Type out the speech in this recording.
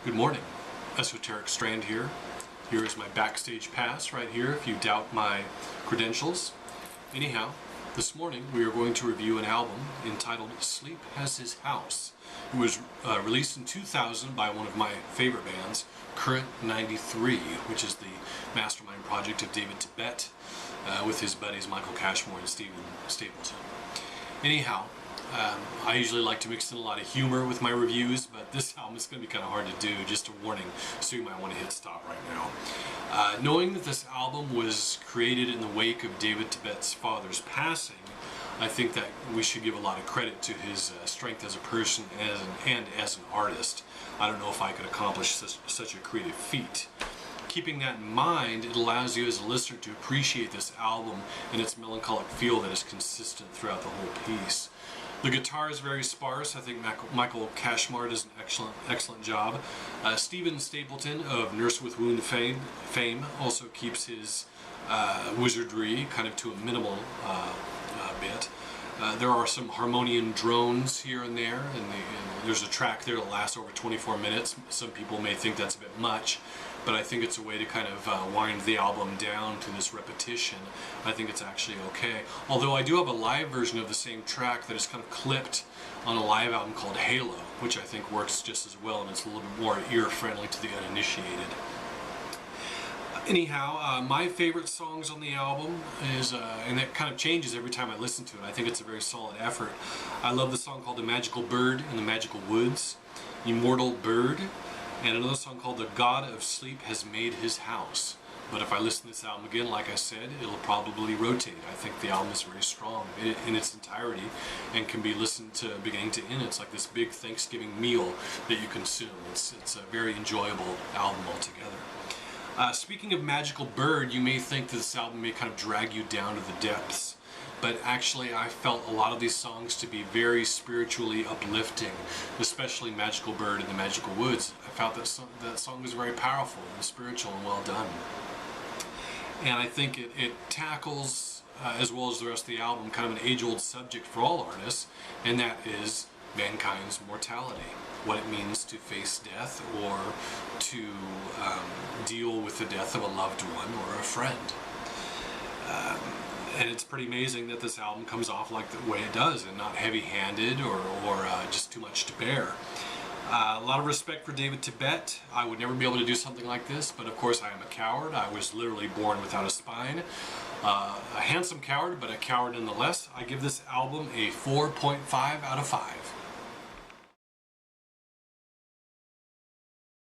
Good morning. Esoteric Strand here. Here is my backstage pass right here if you doubt my credentials. Anyhow, this morning we are going to review an album entitled Sleep Has His House. It was released in 2000 by one of my favorite bands, Current 93, which is the mastermind project of David Tibet with his buddies Michael Cashmore and Steven Stapleton. Anyhow, I usually like to mix in a lot of humor with my reviews, but this album is going to be kind of hard to do. Just a warning, so you might want to hit stop right now. Knowing that this album was created in the wake of David Tibet's father's passing, I think that we should give a lot of credit to his strength as a person and as an artist. I don't know if I could accomplish such a creative feat. Keeping that in mind, it allows you as a listener to appreciate this album and its melancholic feel that is consistent throughout the whole piece. The guitar is very sparse. I think Michael Cashmore does an excellent job. Steven Stapleton of Nurse with Wound fame also keeps his wizardry kind of to a minimal bit. There are some harmonium drones here and there, and there's a track there that lasts over 24 minutes. Some people may think that's a bit much, but I think it's a way to kind of wind the album down to this repetition. I think it's actually okay. Although I do have a live version of the same track that is kind of clipped on a live album called Halo, which I think works just as well, and it's a little bit more ear-friendly to the uninitiated. Anyhow, my favorite songs on the album is, and that kind of changes every time I listen to it. I think it's a very solid effort. I love the song called The Magical Bird in the Magical Woods, Immortal Bird, and another song called The God of Sleep Has Made His House. But if I listen to this album again, like I said, it'll probably rotate. I think the album is very strong in its entirety and can be listened to beginning to end. It's like this big Thanksgiving meal that you consume. It's a very enjoyable album altogether. Speaking of Magical Bird, you may think that this album may kind of drag you down to the depths, but actually I felt a lot of these songs to be very spiritually uplifting, especially Magical Bird and the Magical Woods. I felt that song was very powerful and spiritual and well done. And I think it tackles, as well as the rest of the album, kind of an age-old subject for all artists, and that is mankind's mortality. What it means to face death or to deal with the death of a loved one or a friend. And it's pretty amazing that this album comes off like the way it does and not heavy-handed or just too much to bear. A lot of respect for David Tibet. I would never be able to do something like this, but of course I am a coward. I was literally born without a spine. A handsome coward, but a coward nonetheless. I give this album a 4.5 out of 5.